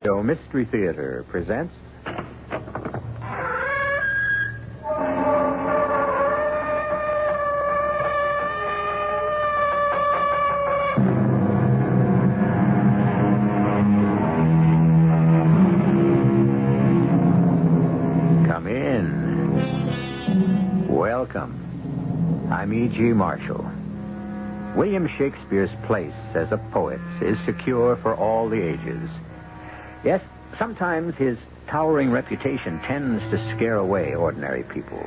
So Mystery Theater presents... Come in. Welcome. I'm E.G. Marshall. William Shakespeare's place as a poet is secure for all the ages. Yes, sometimes his towering reputation tends to scare away ordinary people.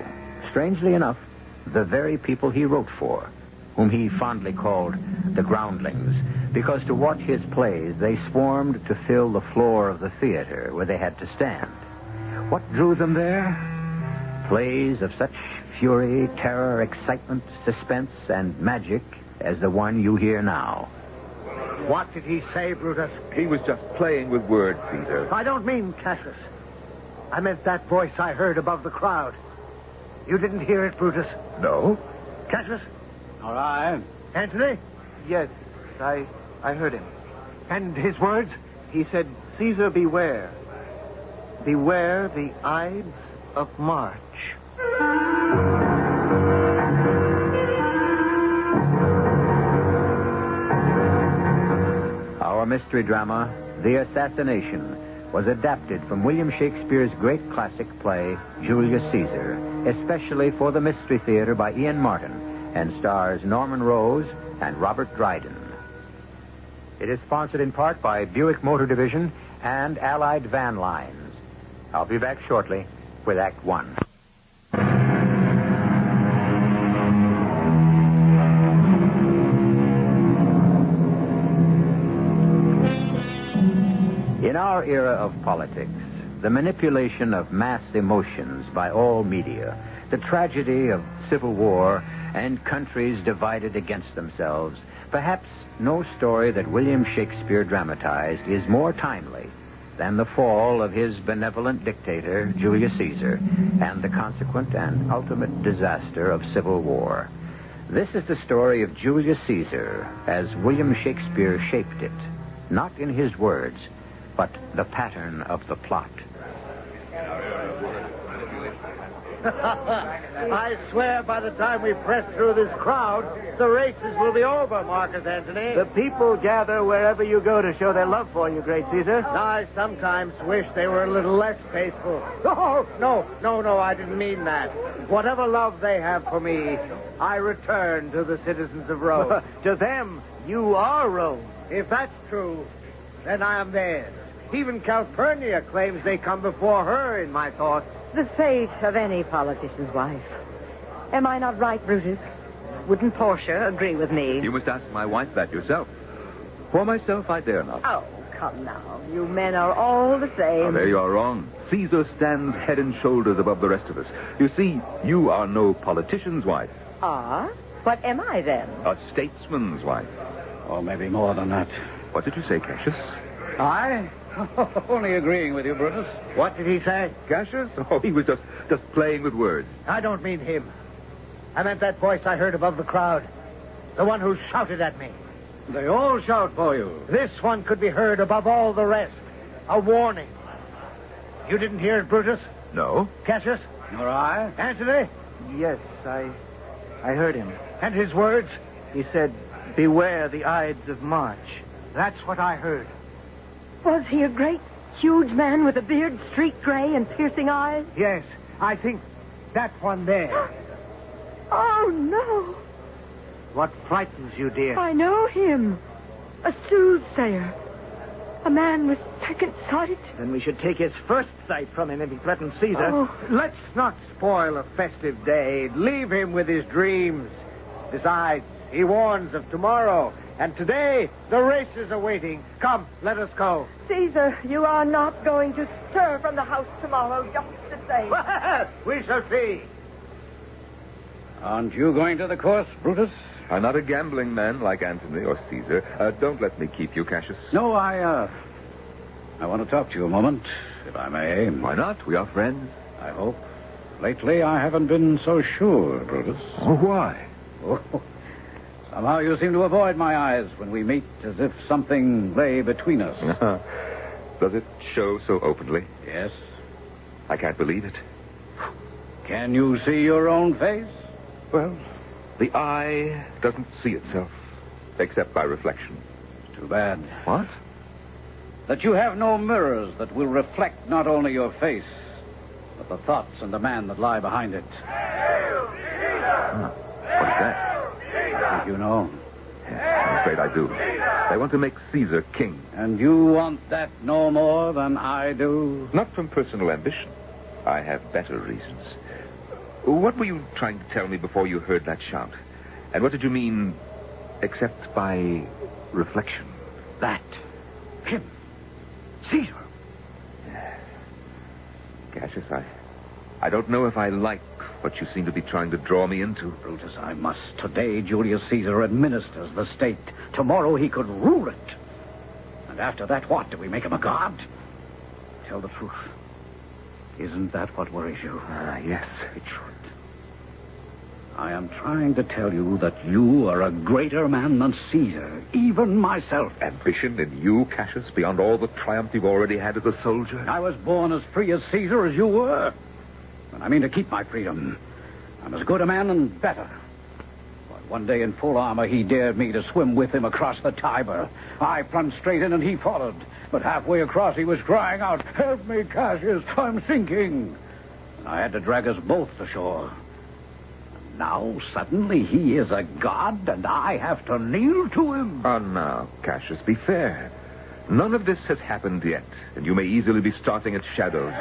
Strangely enough, the very people he wrote for, whom he fondly called the groundlings, because to watch his plays they swarmed to fill the floor of the theater where they had to stand. What drew them there? Plays of such fury, terror, excitement, suspense, and magic as the one you hear now. What did he say, Brutus? He was just playing with words, Caesar. I don't mean Cassius. I meant that voice I heard above the crowd. You didn't hear it, Brutus? No? Cassius? All right. Antony? Yes, I heard him. And his words? He said, Caesar, beware. Beware the Ides of March. Our mystery drama, The Assassination, was adapted from William Shakespeare's great classic play, Julius Caesar, especially for the Mystery Theater by Ian Martin, and stars Norman Rose and Robert Dryden. It is sponsored in part by Buick Motor Division and Allied Van Lines. I'll be back shortly with Act One. In our era of politics, the manipulation of mass emotions by all media, the tragedy of civil war, and countries divided against themselves, perhaps no story that William Shakespeare dramatized is more timely than the fall of his benevolent dictator, Julius Caesar, and the consequent and ultimate disaster of civil war. This is the story of Julius Caesar as William Shakespeare shaped it, not in his words, but the pattern of the plot. I swear by the time we press through this crowd, the races will be over, Marcus Antony. The people gather wherever you go to show their love for you, great Caesar. I sometimes wish they were a little less faithful. Oh, no, I didn't mean that. Whatever love they have for me, I return to the citizens of Rome. To them, you are Rome. If that's true, then I am theirs. Even Calpurnia claims they come before her in my thoughts. The fate of any politician's wife. Am I not right, Brutus? Wouldn't Portia agree with me? You must ask my wife that yourself. For myself, I dare not. Oh, come now. You men are all the same. Oh, there you are wrong. Caesar stands head and shoulders above the rest of us. You see, you are no politician's wife. Ah? What am I, then? A statesman's wife. Or maybe more than that. What did you say, Cassius? I? Only agreeing with you, Brutus. What did he say? Cassius? Oh, he was just playing with words. I don't mean him. I meant that voice I heard above the crowd. The one who shouted at me. They all shout for you. This one could be heard above all the rest. A warning. You didn't hear it, Brutus? No. Cassius? Nor I. Antony? Yes, I heard him. And his words? He said, beware the Ides of March. That's what I heard. Was he a great, huge man with a beard streaked gray and piercing eyes? Yes, I think that one there. Oh, no. What frightens you, dear? I know him. A soothsayer. A man with second sight. Then we should take his first sight from him if he threatens Caesar. Oh. Let's not spoil a festive day. Leave him with his dreams. Besides, he warns of tomorrow. And today, the races are waiting. Come, let us go. Caesar, you are not going to stir from the house tomorrow, just the same. We shall see. Aren't you going to the course, Brutus? I'm not a gambling man like Antony or Caesar. Don't let me keep you, Cassius. No, I want to talk to you a moment, if I may. Why not? We are friends. I hope. Lately, I haven't been so sure, Brutus. Oh, why? Oh, somehow you seem to avoid my eyes when we meet, as if something lay between us. Does it show so openly? Yes. I can't believe it. Can you see your own face? Well, the eye doesn't see itself, except by reflection. It's too bad. What? That you have no mirrors that will reflect not only your face, but the thoughts and the man that lie behind it. What is that? Think you know? I'm afraid I do. They want to make Caesar king. And you want that no more than I do? Not from personal ambition. I have better reasons. What were you trying to tell me before you heard that shout? And what did you mean, except by reflection? That. Him. Caesar. Cassius, I don't know if I like what you seem to be trying to draw me into. Brutus, I must. Today, Julius Caesar administers the state. Tomorrow, he could rule it. And after that, what? Do we make him a god? Tell the truth. Isn't that what worries you? Yes. It should. I am trying to tell you that you are a greater man than Caesar, even myself. Ambition in you, Cassius, beyond all the triumph you've already had as a soldier? I was born as free as Caesar as you were. And I mean to keep my freedom. I'm as good a man and better. But one day in full armor, he dared me to swim with him across the Tiber. I plunged straight in and he followed. But halfway across, he was crying out, "Help me, Cassius, I'm sinking." And I had to drag us both to shore. And now, suddenly, he is a god, and I have to kneel to him. Oh, now, Cassius, be fair. None of this has happened yet, and you may easily be starting at shadows.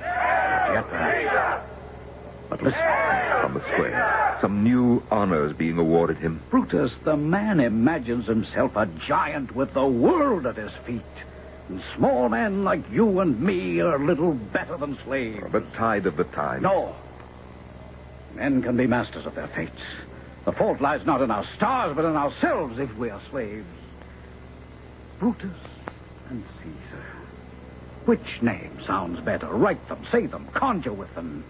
Yet, perhaps. But listen. From the square, some new honors being awarded him. Brutus, the man imagines himself a giant with the world at his feet. And small men like you and me are little better than slaves. The tide of the time. No. Men can be masters of their fates. The fault lies not in our stars, but in ourselves if we are slaves. Brutus and Caesar. Which name sounds better? Write them, say them, conjure with them.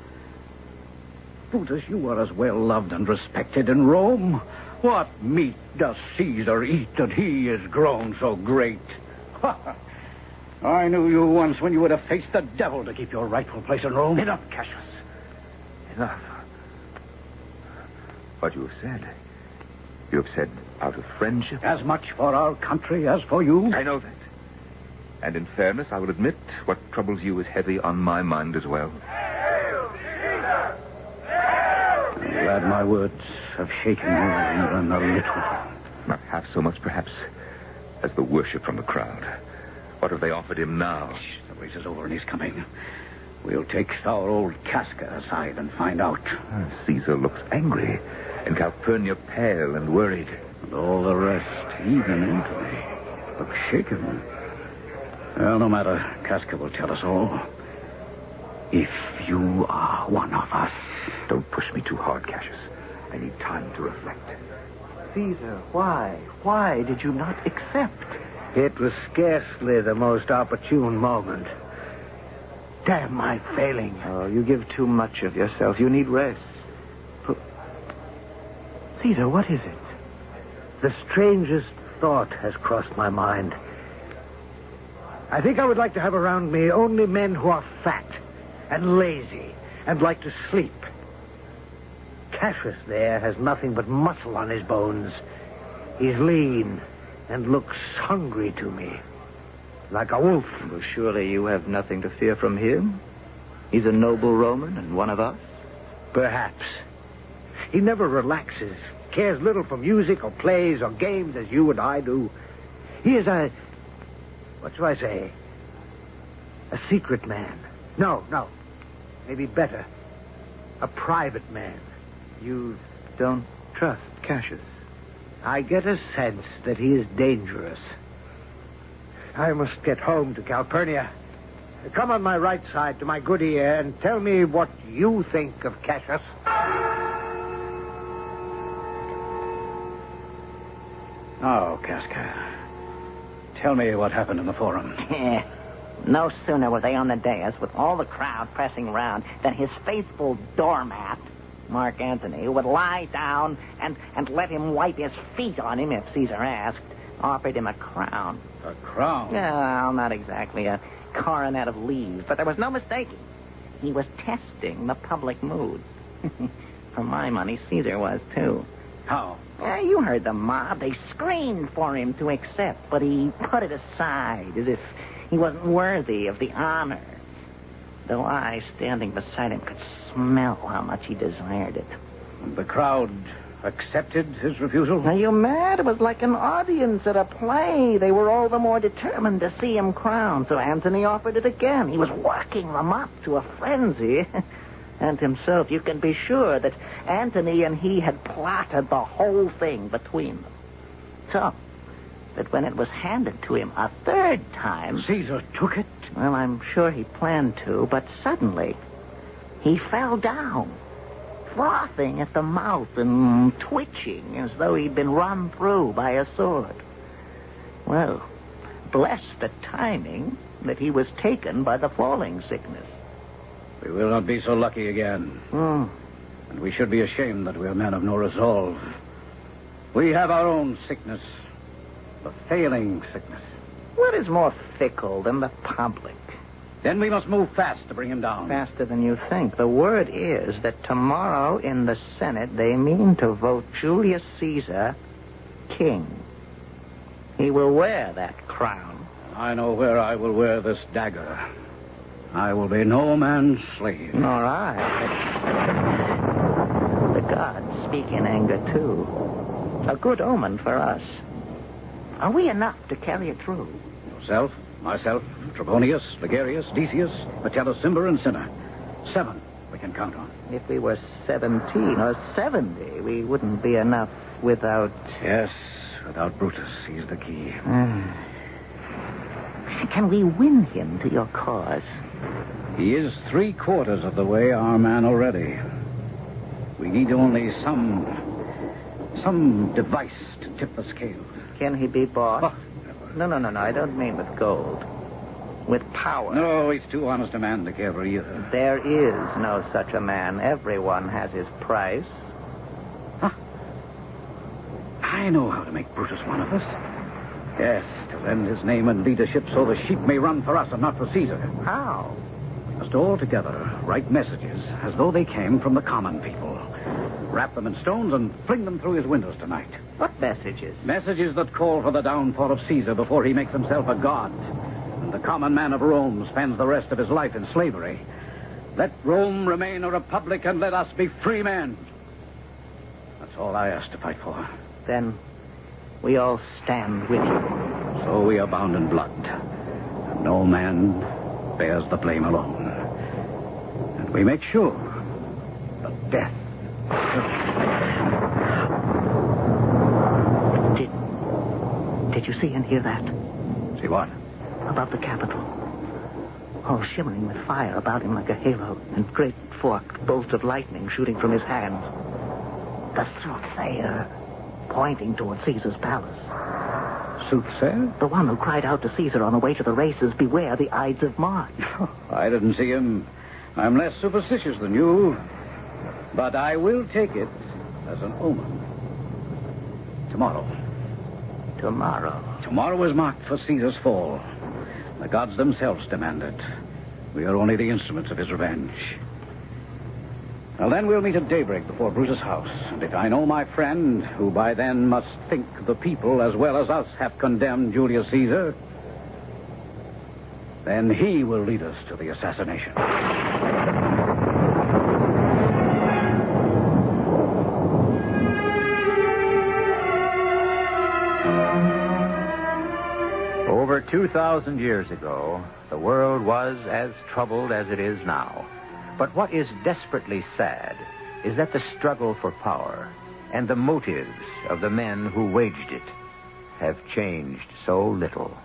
Brutus, you are as well loved and respected in Rome. What meat does Caesar eat that he is grown so great? I knew you once when you would have faced the devil to keep your rightful place in Rome. Enough, Cassius. Enough. What you have said. You have said out of friendship. As much for our country as for you. I know that. And in fairness, I will admit what troubles you is heavy on my mind as well. I'm glad my words have shaken you even a little. Not half so much, perhaps, as the worship from the crowd. What have they offered him now? The race is over and he's coming. We'll take our old Casca aside and find out. Caesar looks angry, and Calpurnia pale and worried. And all the rest, even Antony, look shaken. Well, no matter. Casca will tell us all. If you are one of us. Don't push me too hard, Cassius. I need time to reflect. Caesar, why? Why did you not accept? It was scarcely the most opportune moment. Damn my failing. Oh, you give too much of yourself. You need rest. Caesar, what is it? The strangest thought has crossed my mind. I think I would like to have around me only men who are fat and lazy and like to sleep. Cassius there has nothing but muscle on his bones. He's lean and looks hungry to me, like a wolf. Well, surely you have nothing to fear from him. He's a noble Roman and one of us. Perhaps. He never relaxes, cares little for music or plays or games as you and I do. He is what shall I say? A secret man. No. Maybe better. A private man. You don't trust Cassius? I get a sense that he is dangerous. I must get home to Calpurnia. Come on my right side to my good ear and tell me what you think of Cassius. Now, Casca, tell me what happened in the forum. No sooner were they on the dais with all the crowd pressing round than his faithful doormat, Mark Antony, would lie down and let him wipe his feet on him if Caesar asked, offered him a crown. A crown? Well, not exactly a coronet of leaves, but there was no mistaking. He was testing the public mood. For my money, Caesar was, too. How? Yeah, you heard the mob. They screamed for him to accept, but he put it aside as if he wasn't worthy of the honor. Though I, standing beside him, could smell how much he desired it. The crowd accepted his refusal? Are you mad? It was like an audience at a play. They were all the more determined to see him crowned, so Antony offered it again. He was working them up to a frenzy. And himself, you can be sure that Antony and he had plotted the whole thing between them. So, that when it was handed to him a third time... Caesar took it? Well, I'm sure he planned to, but suddenly he fell down, frothing at the mouth and twitching as though he'd been run through by a sword. Well, bless the timing that he was taken by the falling sickness. We will not be so lucky again. And we should be ashamed that we are men of no resolve. We have our own sickness, the failing sickness. What is more fickle than the public? Then we must move fast to bring him down. Faster than you think. The word is that tomorrow in the Senate they mean to vote Julius Caesar king. He will wear that crown. I know where I will wear this dagger. I will be no man's slave. Nor I. The gods speak in anger, too. A good omen for us. Are we enough to carry it through? Yourself, myself, Trebonius, Ligarius, Decius, Metellus, Cimber, and Cinna. 7 we can count on. If we were 17 or 70, we wouldn't be enough without... Yes, without Brutus. He's the key. Can we win him to your cause? He is 3/4 of the way our man already. We need only some device to tip the scales. Can he be bought? Oh, No. I don't mean with gold. With power. no, he's too honest a man to care for either. There is no such a man. Everyone has his price. Huh. I know how to make Brutus one of us. Yes, to lend his name and leadership so the sheep may run for us and not for Caesar. How? We must all together write messages as though they came from the common people. Wrap them in stones and fling them through his windows tonight. What messages? Messages that call for the downfall of Caesar before he makes himself a god. And the common man of Rome spends the rest of his life in slavery. Let Rome remain a republic and let us be free men. That's all I ask to fight for. Then we all stand with you. So we are bound in blood. And no man bears the blame alone. And we make sure that death... Did you see and hear that? See what? Above the Capitol. All shimmering with fire about him like a halo, and great forked bolts of lightning shooting from his hands. The soothsayer pointing toward Caesar's palace. Soothsayer? The one who cried out to Caesar on the way to the races, beware the Ides of March. I didn't see him. I'm less superstitious than you. But I will take it as an omen. Tomorrow. Tomorrow is marked for Caesar's fall. The gods themselves demand it. We are only the instruments of his revenge. Well, then we'll meet at daybreak before Brutus' house. And if I know my friend, who by then must think the people as well as us have condemned Julius Caesar, then he will lead us to the assassination. Over 2,000 years ago, the world was as troubled as it is now. But what is desperately sad is that the struggle for power and the motives of the men who waged it have changed so little.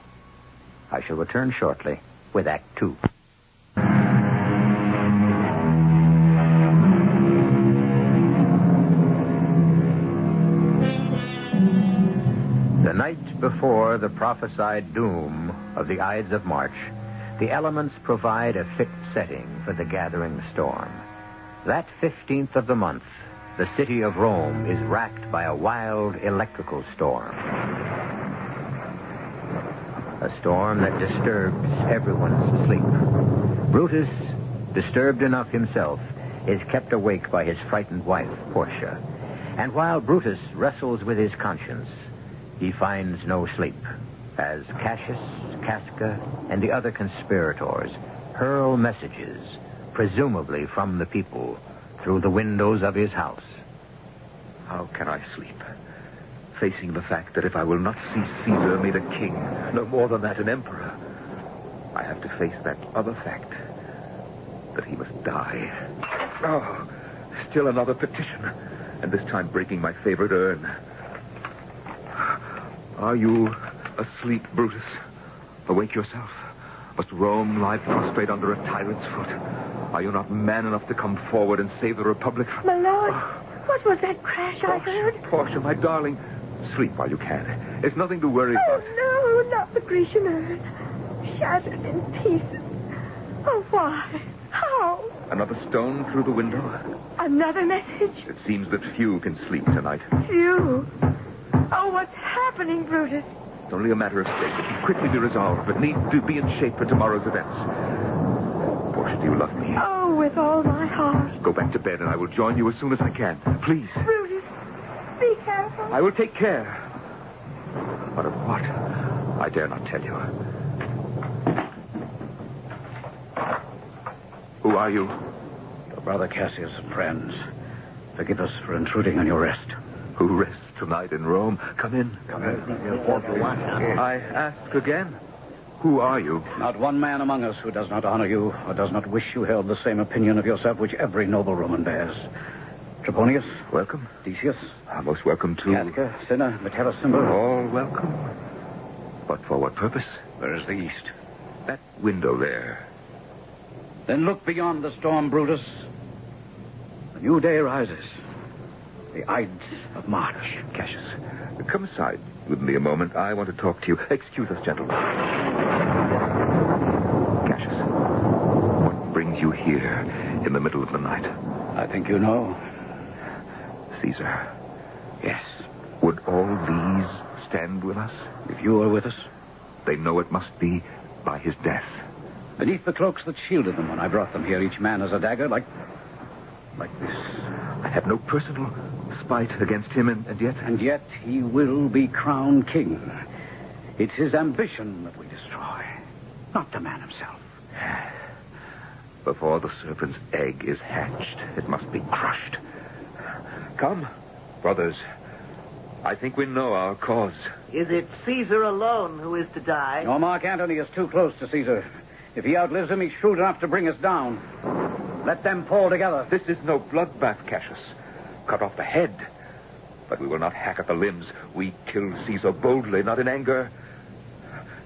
I shall return shortly with Act 2. The night before the prophesied doom of the Ides of March, the elements provide a fit setting for the gathering storm. That 15th of the month, the city of Rome is racked by a wild electrical storm. A storm that disturbs everyone's sleep. Brutus, disturbed enough himself, is kept awake by his frightened wife, Portia. And while Brutus wrestles with his conscience, he finds no sleep, as Cassius, Casca, and the other conspirators hurl messages, presumably from the people, through the windows of his house. How can I sleep, facing the fact that if I will not see Caesar made a king, no more than that, an emperor, I have to face that other fact, that he must die. Oh, still another petition, and this time breaking my favorite urn. Are you asleep, Brutus? Awake yourself. Must Rome lie prostrate under a tyrant's foot? Are you not man enough to come forward and save the Republic? My lord, what was that crash I heard? Portia, my darling, sleep while you can. There's nothing to worry about. Oh, no, not the Grecian urn. Shattered in pieces. Oh, why? How? Another stone through the window? Another message? It seems that few can sleep tonight. Few? Oh, what's happening, Brutus? It's only a matter of state. It can quickly be resolved, but needs to be in shape for tomorrow's events. Portia, do you love me? Oh, with all my heart. Go back to bed, and I will join you as soon as I can. Please. Brutus, be careful. I will take care. But of what? I dare not tell you. Who are you? Your brother Cassius and friends. Forgive us for intruding on your rest. Who rests tonight in Rome? Come in. Come in. I ask again. Who are you? Not one man among us who does not honor you or does not wish you held the same opinion of yourself which every noble Roman bears. Trebonius. Welcome. Decius. Most welcome too. Casca, Cinna, Metellus, Cimber. All welcome. But for what purpose? Where is the east? That window there. Then look beyond the storm, Brutus. A new day rises. The Ides of March. Cassius, come aside with me a moment. I want to talk to you. Excuse us, gentlemen. Cassius, what brings you here in the middle of the night? I think you know. Caesar. Yes. Would all these stand with us? If you were with us. They know it must be by his death. Beneath the cloaks that shielded them when I brought them here, each man has a dagger like this. I have no personal spite against him, and yet... And yet he will be crowned king. It's his ambition that we destroy, not the man himself. Before the serpent's egg is hatched, it must be crushed. Come, brothers. I think we know our cause. Is it Caesar alone who is to die? No, Mark Antony is too close to Caesar. If he outlives him, he's shrewd enough to bring us down. Let them fall together. This is no bloodbath, Cassius. Cut off the head. But we will not hack at the limbs. We kill Caesar boldly, not in anger.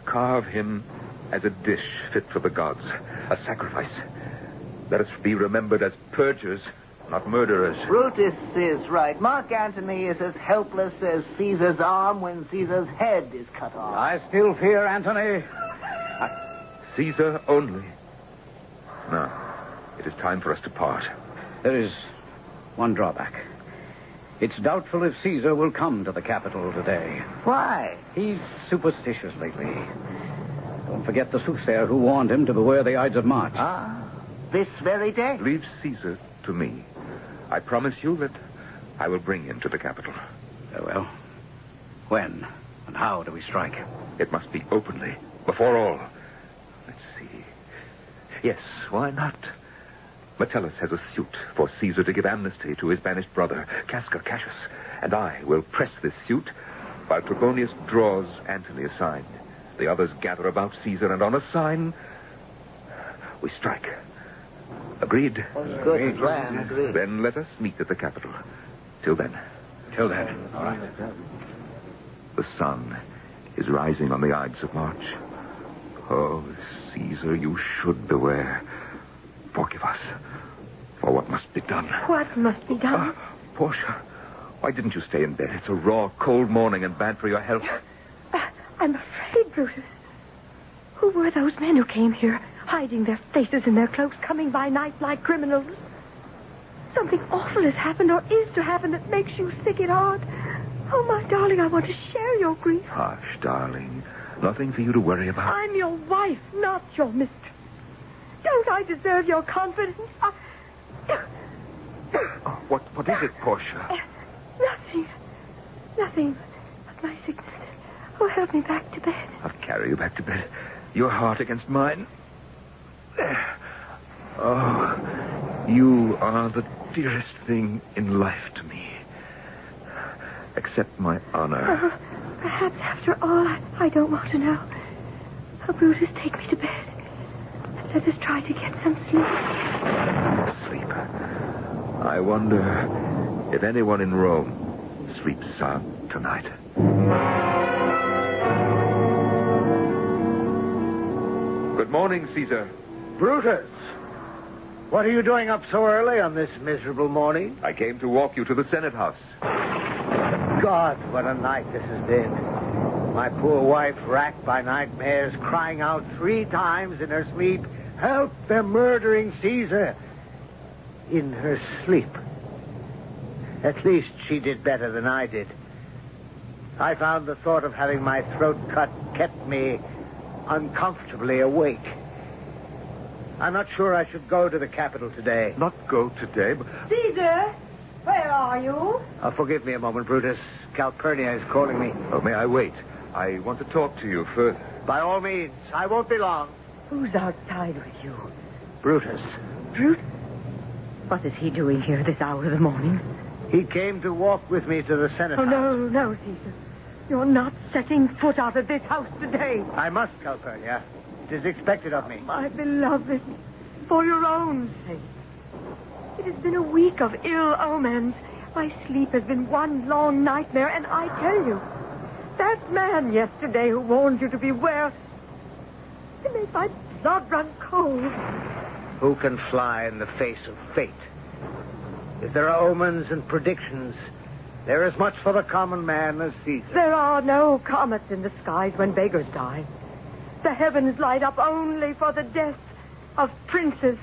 Carve him as a dish fit for the gods. A sacrifice. Let us be remembered as purgers, not murderers. Brutus is right. Mark Antony is as helpless as Caesar's arm when Caesar's head is cut off. I still fear Antony. Caesar only. Now, it is time for us to part. There is one drawback. It's doubtful if Caesar will come to the capital today. Why? He's superstitious lately. Don't forget the soothsayer who warned him to beware the Ides of March. This very day? Leave Caesar to me. I promise you that I will bring him to the capital. Very well. When and how do we strike? It must be openly, before all. Let's see. Yes, why not? Metellus has a suit for Caesar to give amnesty to his banished brother, Casca, Cassius, and I will press this suit while Trebonius draws Antony aside. The others gather about Caesar, and on a sign, we strike. Agreed? Good plan. Agreed. Then let us meet at the capital. Till then. Till then. All right. The sun is rising on the Ides of March. Oh, Caesar, you should beware. Forgive us for what must be done. What must be done? Portia, why didn't you stay in bed? It's a raw, cold morning and bad for your health. I'm afraid, Brutus. Who were those men who came here, hiding their faces in their cloaks, coming by night like criminals? Something awful has happened or is to happen that makes you sick at heart. Oh, my darling, I want to share your grief. Hush, darling. Nothing for you to worry about. I'm your wife, not your mistress. Don't I deserve your confidence? What is it, Portia? Nothing but my sickness. Oh, help me back to bed. I'll carry you back to bed. Your heart against mine. Oh, you are the dearest thing in life to me. Accept my honor. Perhaps after all, I don't want to know. Oh, Brutus, take me to bed. And let us try to get some sleep. Sleep. I wonder if anyone in Rome sleeps sound tonight. Good morning, Caesar. Brutus, what are you doing up so early on this miserable morning? I came to walk you to the Senate House. God, what a night this has been. My poor wife, racked by nightmares, crying out 3 times in her sleep, "Help, they're murdering Caesar!" In her sleep. At least she did better than I did. I found the thought of having my throat cut kept me uncomfortably awake. I'm not sure I should go to the capital today. Not go today, but... Caesar, where are you? Forgive me a moment, Brutus. Calpurnia is calling me. Oh, may I wait? I want to talk to you further. By all means. I won't be long. Who's outside with you? Brutus. Brutus? What is he doing here this hour of the morning? He came to walk with me to the Senate House. No, Caesar. You're not setting foot out of this house today. I must, Calpurnia. It is expected of me. My beloved, for your own sake. It has been a week of ill omens. My sleep has been one long nightmare, and I tell you, that man yesterday who warned you to beware, he made my blood run cold. Who can fly in the face of fate? If there are omens and predictions, there is much for the common man as Caesar. There are no comets in the skies when beggars die. The heavens light up only for the death of princes.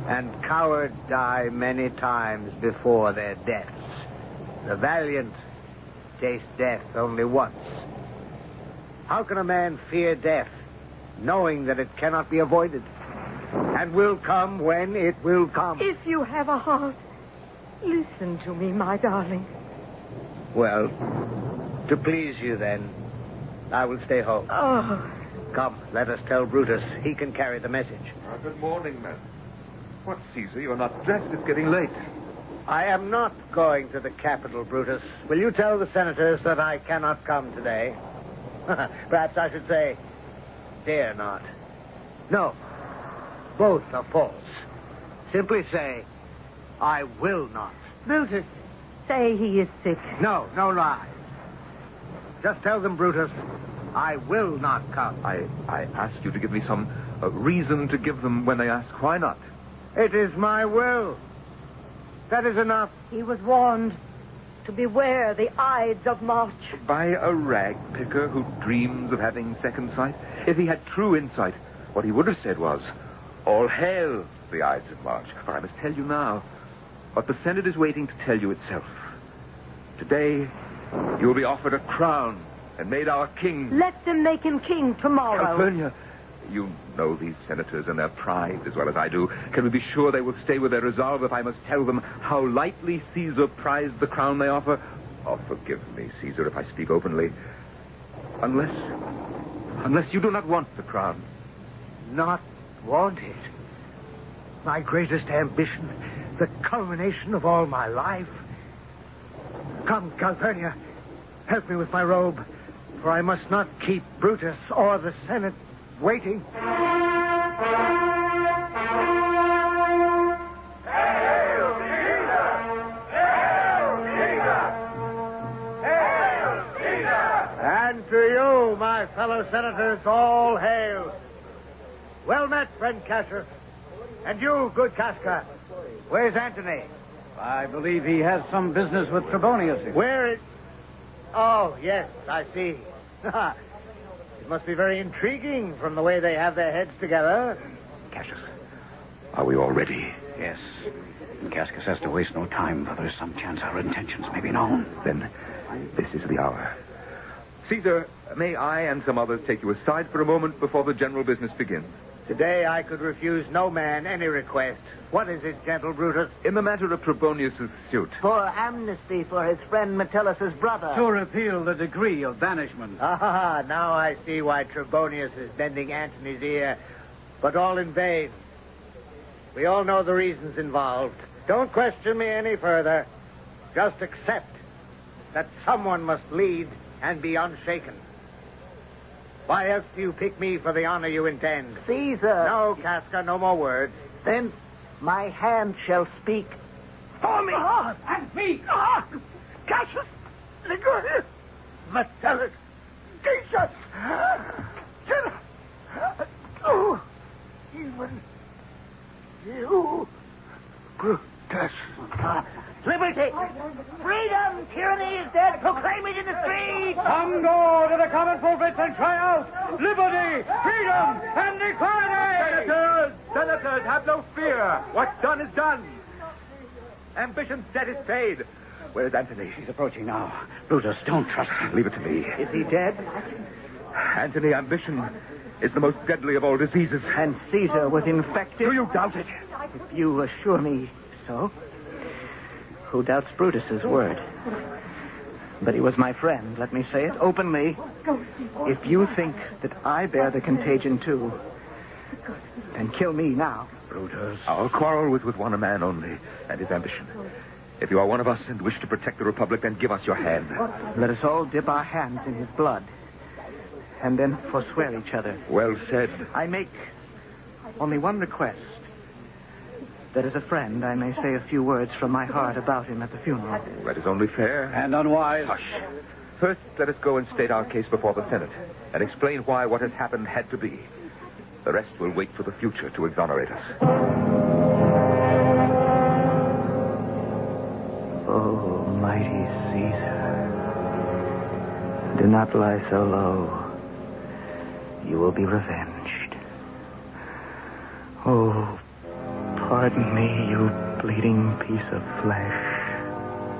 And cowards die many times before their deaths. The valiant taste death only once. How can a man fear death, knowing that it cannot be avoided, and will come when it will come? If you have a heart, listen to me, my darling. Well, to please you then, I will stay home. Oh. Come, let us tell Brutus. He can carry the message. Good morning, man. What, Caesar? You're not dressed. It's getting late. I am not going to the capital, Brutus. Will you tell the senators that I cannot come today? Perhaps I should say, dare not. No, both are false. Simply say, I will not. Brutus, say he is sick. No lie. Just tell them, Brutus, I will not come. I ask you to give me some reason to give them when they ask why not. It is my will. That is enough. He was warned to beware the Ides of March. By a rag picker who dreams of having second sight? If he had true insight, what he would have said was, all hail the Ides of March. For I must tell you now what the Senate is waiting to tell you itself. Today, you will be offered a crown and made our king. Let them make him king tomorrow. Calpurnia, you know these senators and their pride as well as I do. Can we be sure they will stay with their resolve if I must tell them how lightly Caesar prized the crown they offer? Oh, forgive me, Caesar, if I speak openly. Unless you do not want the crown. Not want it? My greatest ambition, the culmination of all my life. Come, Calpurnia, help me with my robe, for I must not keep Brutus or the Senate waiting. And to you, my fellow senators, all hail. Well met, friend Cassius. And you, good Casca. Where's Antony? I believe he has some business with Trebonius. Where is... Oh, yes, I see. It must be very intriguing from the way they have their heads together. Cassius, are we all ready? Yes. And Cascus has to waste no time, for there's some chance our intentions may be known. Then this is the hour. Caesar, may I and some others take you aside for a moment before the general business begins? Today I could refuse no man any request. What is it, gentle Brutus? In the matter of Trebonius' suit. For amnesty for his friend Metellus' brother. To repeal the decree of banishment. Ah, now I see why Trebonius is bending Antony's ear. But all in vain. We all know the reasons involved. Don't question me any further. Just accept that someone must lead and be unshaken. Why else do you pick me for the honor you intend? Caesar. No, Casca, no more words. Then my hand shall speak for me. And me! Cassius! Ligurius! Metellus! Decius! Oh, even you, Brutus. Liberty! Freedom! Tyranny is dead! Proclaim it in the streets! Come go to the common pulpits and cry out, liberty, freedom, and equality! Senators, have no fear. What's done is done. Ambition's debt is paid. Where's Antony? He's approaching now. Brutus, don't trust him. Leave it to me. Is he dead? Antony, ambition is the most deadly of all diseases. And Caesar was infected? Do you doubt it? If you assure me so. Who doubts Brutus's word? But he was my friend, let me say it openly. If you think that I bear the contagion too, then kill me now. Brutus. Our quarrel was with one man only, and his ambition. If you are one of us and wish to protect the Republic, then give us your hand. Let us all dip our hands in his blood, and then forswear each other. Well said. I make only one request. That as a friend, I may say a few words from my heart about him at the funeral. That is only fair. And unwise. Hush. First, let us go and state our case before the Senate and explain why what has happened had to be. The rest will wait for the future to exonerate us. Oh, mighty Caesar, do not lie so low. You will be revenged. Oh, pardon me, you bleeding piece of flesh,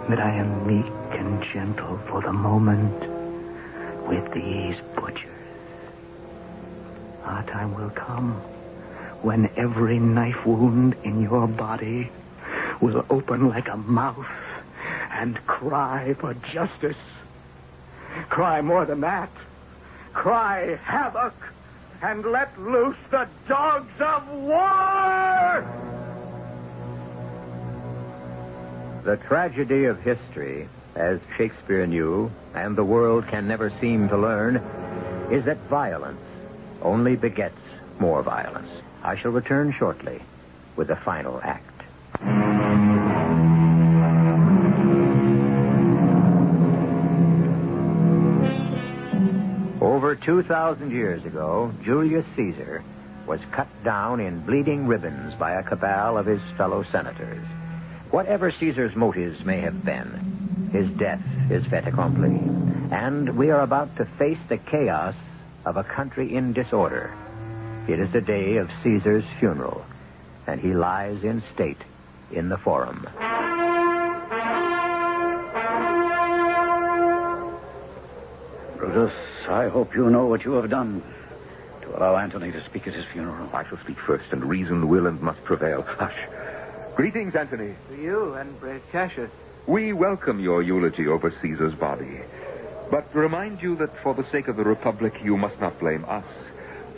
that I am meek and gentle for the moment with these butchers. Our time will come when every knife wound in your body will open like a mouth and cry for justice. Cry more than that. Cry havoc and let loose the dogs of war! The tragedy of history, as Shakespeare knew, and the world can never seem to learn, is that violence only begets more violence. I shall return shortly with the final act. Over 2,000 years ago, Julius Caesar was cut down in bleeding ribbons by a cabal of his fellow senators. Whatever Caesar's motives may have been, his death is fait accompli. And we are about to face the chaos of a country in disorder. It is the day of Caesar's funeral, and he lies in state in the Forum. Brutus, I hope you know what you have done to allow Antony to speak at his funeral. I shall speak first, and reason will and must prevail. Hush. Greetings, Antony. To you and brave Cassius. We welcome your eulogy over Caesar's body, but remind you that for the sake of the Republic, you must not blame us,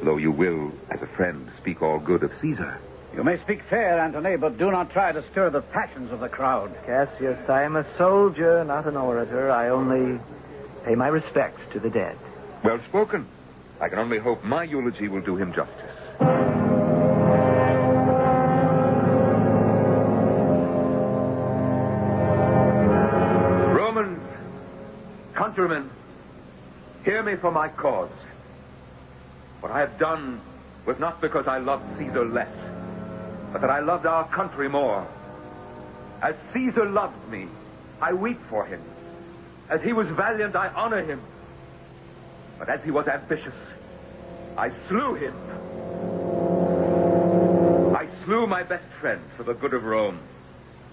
though you will, as a friend, speak all good of Caesar. You may speak fair, Antony, but do not try to stir the passions of the crowd. Cassius, I am a soldier, not an orator. I only pay my respects to the dead. Well spoken. I can only hope my eulogy will do him justice. Romans, countrymen, hear me for my cause. What I have done was not because I loved Caesar less, but that I loved our country more. As Caesar loved me, I weep for him. As he was valiant, I honor him. But as he was ambitious, I slew him. I slew my best friend for the good of Rome.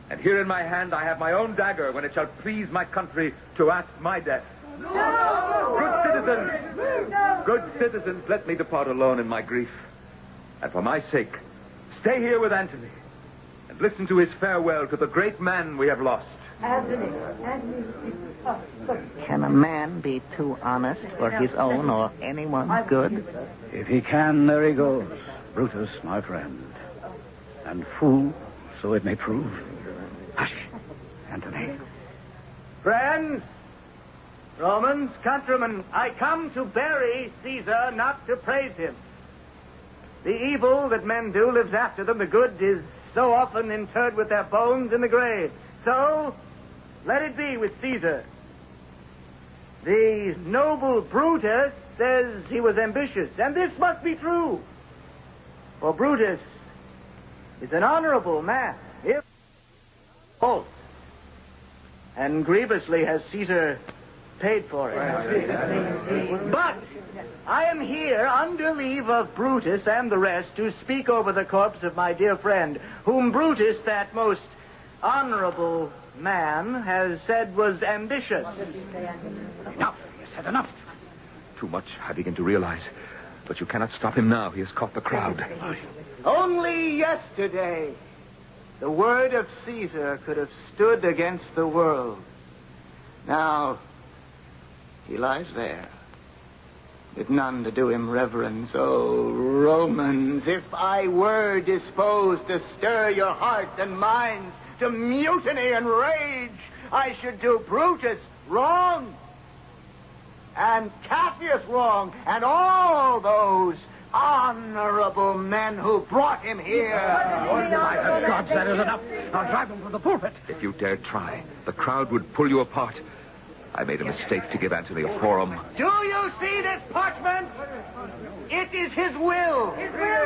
And here in my hand I have my own dagger when it shall please my country to ask my death. No! Good citizens, citizens, let me depart alone in my grief. And for my sake, stay here with Antony and listen to his farewell to the great man we have lost. Antony. Can a man be too honest for his own or anyone's good? If he can, there he goes. Brutus, my friend. And fool, so it may prove. Hush, Antony. Friends, Romans, countrymen, I come to bury Caesar, not to praise him. The evil that men do lives after them. The good is so often interred with their bones in the grave. So, let it be with Caesar. The noble Brutus says he was ambitious, and this must be true. For Brutus is an honorable man, if false. And grievously has Caesar paid for it. But I am here under leave of Brutus and the rest to speak over the corpse of my dear friend, whom Brutus, that most honorable man, has said was ambitious. Enough. You said enough. Too much, I begin to realize. But you cannot stop him now. He has caught the crowd. Only yesterday, the word of Caesar could have stood against the world. Now, he lies there, with none to do him reverence. Oh, Romans, if I were disposed to stir your hearts and minds to mutiny and rage, I should do Brutus wrong, and Cassius wrong, and all those honorable men who brought him here. My God, that is enough. I'll drive him from the pulpit. If you dared try, the crowd would pull you apart. I made a mistake to give Antony a forum. Do you see this parchment? It is his will. His will.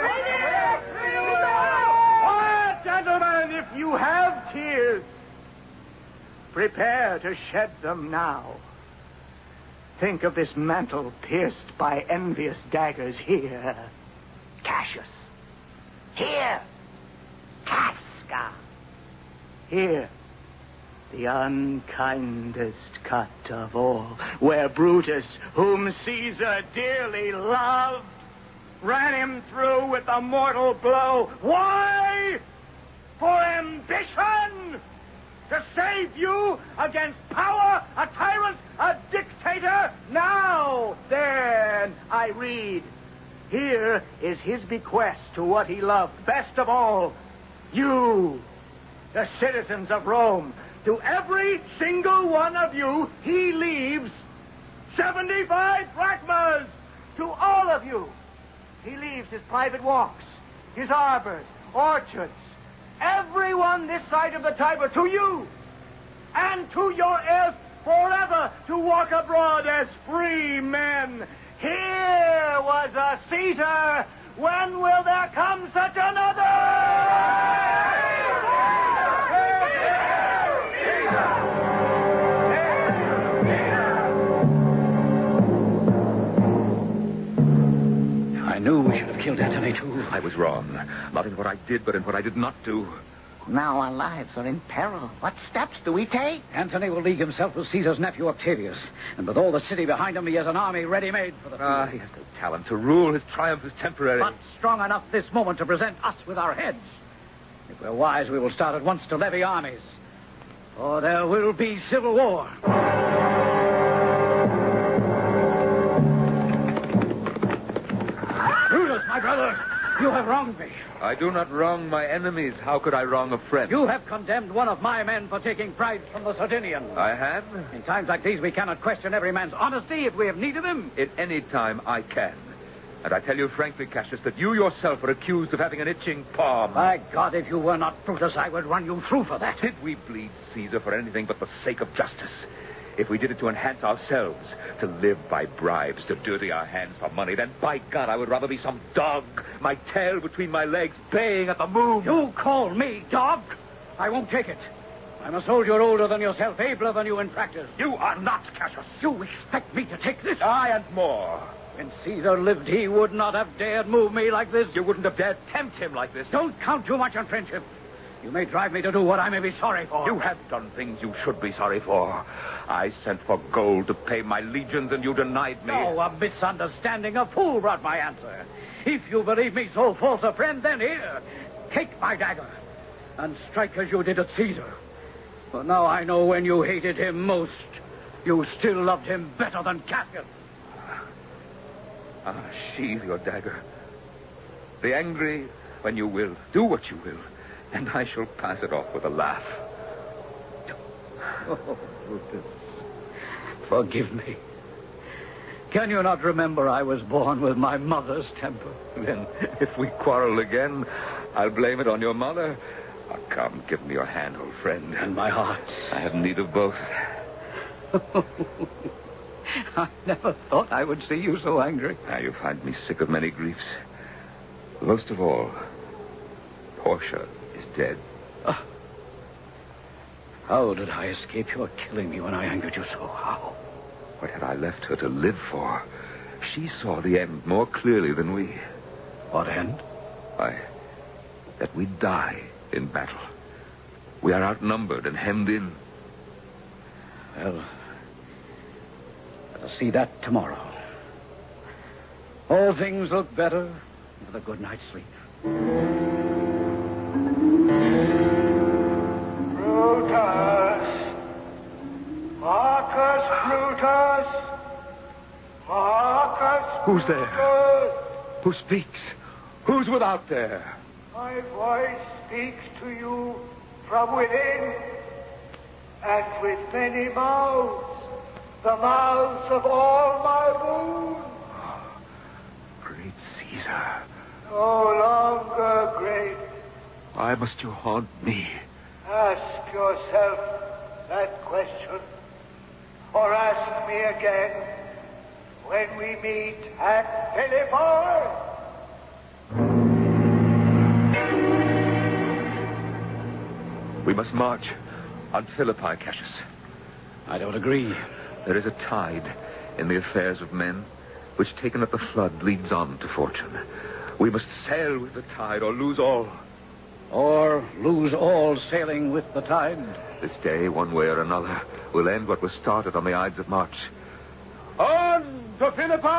Quiet, gentlemen, if you have tears, prepare to shed them now. Think of this mantle pierced by envious daggers. Here, Cassius. Here, Casca. Here, the unkindest cut of all, where Brutus, whom Caesar dearly loved, ran him through with a mortal blow. Why? For ambition! To save you against power, a tyrant, a dictator. Now, then, I read. Here is his bequest to what he loved best of all. You, the citizens of Rome. To every single one of you, he leaves 75 drachmas. To all of you, he leaves his private walks, his arbors, orchards, everyone this side of the Tiber, to you, and to your heirs forever to walk abroad as free men. Here was a Caesar. When will there come such another? I knew we should have killed Antony, too. I was wrong. Not in what I did, but in what I did not do. Now our lives are in peril. What steps do we take? Antony will league himself with Caesar's nephew, Octavius. And with all the city behind him, he has an army ready-made for the field. He has no talent to rule. His triumph is temporary. But strong enough this moment to present us with our heads. If we're wise, we will start at once to levy armies. Or there will be civil war. Brutus, my brother, you have wronged me. I do not wrong my enemies. How could I wrong a friend? You have condemned one of my men for taking bribes from the Sardinian. I have? In times like these, we cannot question every man's honesty if we have need of him. At any time, I can. And I tell you frankly, Cassius, that you yourself are accused of having an itching palm. By God, if you were not Brutus, I would run you through for that. Did we bleed Caesar for anything but the sake of justice? If we did it to enhance ourselves, to live by bribes, to dirty our hands for money, then by God, I would rather be some dog, my tail between my legs, baying at the moon. You call me dog? I won't take it. I'm a soldier older than yourself, abler than you in practice. You are not, Cassius. You expect me to take this? Aye, and more. When Caesar lived, he would not have dared move me like this. You wouldn't have dared tempt him like this. Don't count too much on friendship. You may drive me to do what I may be sorry for. You have done things you should be sorry for. I sent for gold to pay my legions, and you denied me. Oh, a misunderstanding. A fool brought my answer. If you believe me so false a friend, then here, take my dagger and strike as you did at Caesar. For now I know when you hated him most, you still loved him better than Cassius. Sheathe your dagger. Be angry when you will. Do what you will. And I shall pass it off with a laugh. Oh, Brutus, forgive me. Can you not remember I was born with my mother's temper? Then, if we quarrel again, I'll blame it on your mother. Oh, come, give me your hand, old friend. And my heart. I have need of both. I never thought I would see you so angry. Now you find me sick of many griefs. Most of all, Portia is dead. How did I escape your killing me when I angered you so? How? What had I left her to live for? She saw the end more clearly than we. What end? That we die in battle. We are outnumbered and hemmed in. Well, I'll see that tomorrow. All things look better with a good night's sleep. Brutus! Marcus Brutus! Marcus Who's there? Brutus! Who speaks? Who's without there? My voice speaks to you from within, and with many mouths, the mouths of all my wounds. Great Caesar. No longer great. Why must you haunt me? Ask yourself that question, or ask me again when we meet at Philippi. We must march on Philippi, Cassius. I don't agree. There is a tide in the affairs of men, which taken at the flood leads on to fortune. We must sail with the tide or lose all. Or lose all sailing with the tide. This day, one way or another, will end what was started on the Ides of March. On to Philippi!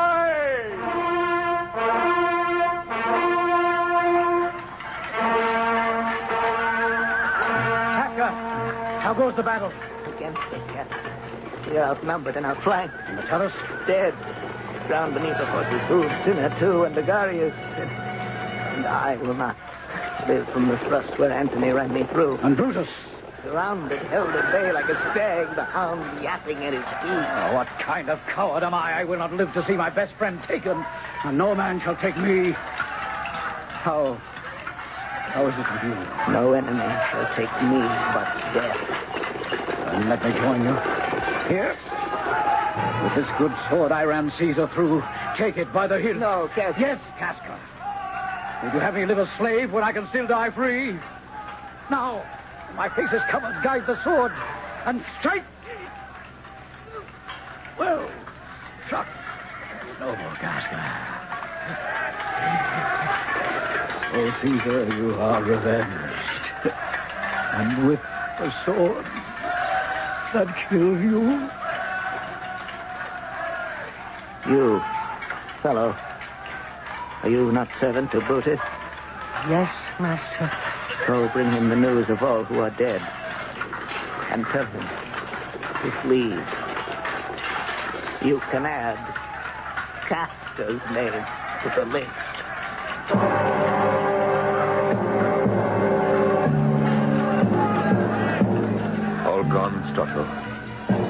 How goes the battle? Against us, Captain. We are outnumbered and outflanked. And Metellus? Dead. Drowned beneath the horse's hooves. Cinna, too, and Ligarius. And I will not live from the thrust where Antony ran me through. And Brutus? Surrounded, held at bay like a stag, the hound yapping at his feet. Oh, what kind of coward am I? I will not live to see my best friend taken, and no man shall take me. How is it with you? No enemy shall take me but death. Then let me join you. Here. With this good sword I ran Caesar through. Take it by the hilt. No, Casca. Yes, Casca. Would you have me live a slave when I can still die free? Now, my face is covered. Guide the sword and strike. Well, struck. Noble Casca. Oh, Caesar, you are revenged. And with the sword that killed you. You, fellow, are you not servant to Brutus? Yes, master. Go bring him the news of all who are dead. And tell him to flee. You can add Casca's name to the list. All gone, Strato.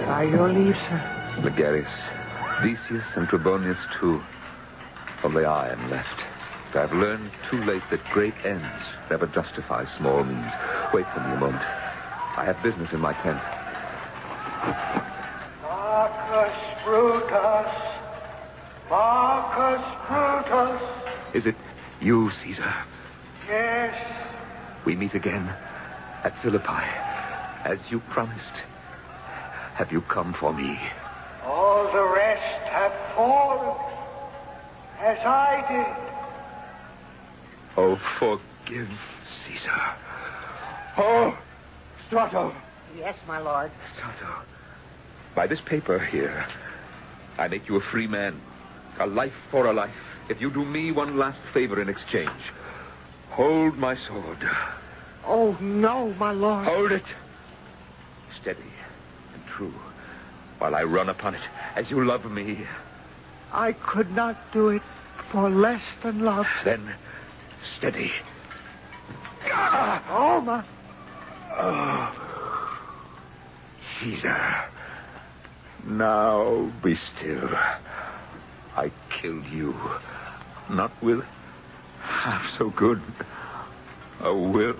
By your leave, sir. Ligarius, Decius, and Trebonius, too. Only I am left. I have learned too late that great ends never justify small means. Wait for me a moment. I have business in my tent. Marcus Brutus. Marcus Brutus. Is it you, Caesar? Yes. We meet again at Philippi, as you promised. Have you come for me? All the rest have fallen, as I did. Oh, forgive Caesar. Oh, Strato. Yes, my lord. Strato, By this paper here, I make you a free man. A life for a life. If you do me one last favor in exchange, hold my sword. Oh, no, my lord. Hold it. Steady and true, while I run upon it as you love me. I could not do it for less than love. Then, steady. Oh, my... Oh. Caesar, now be still. I killed you, not with half so good a will.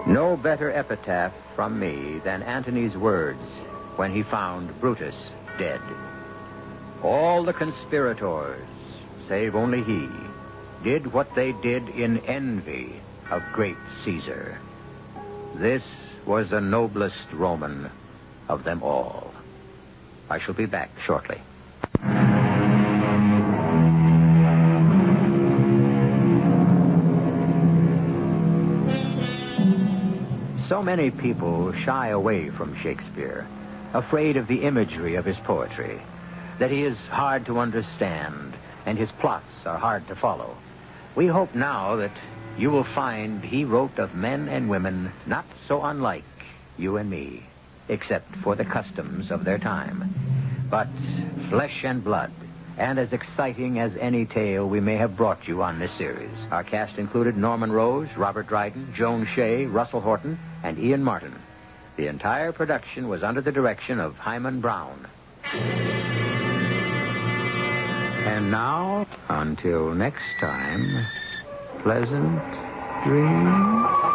No better epitaph from me than Antony's words when he found Brutus dead. All the conspirators, save only he, did what they did in envy of great Caesar. This was the noblest Roman of them all. I shall be back shortly. So many people shy away from Shakespeare, afraid of the imagery of his poetry, that he is hard to understand and his plots are hard to follow. We hope now that you will find he wrote of men and women not so unlike you and me, except for the customs of their time, but flesh and blood, and as exciting as any tale we may have brought you on this series. Our cast included Norman Rose, Robert Dryden, Joan Shay, Russell Horton, and Ian Martin. The entire production was under the direction of Hyman Brown. And now, until next time, pleasant dreams.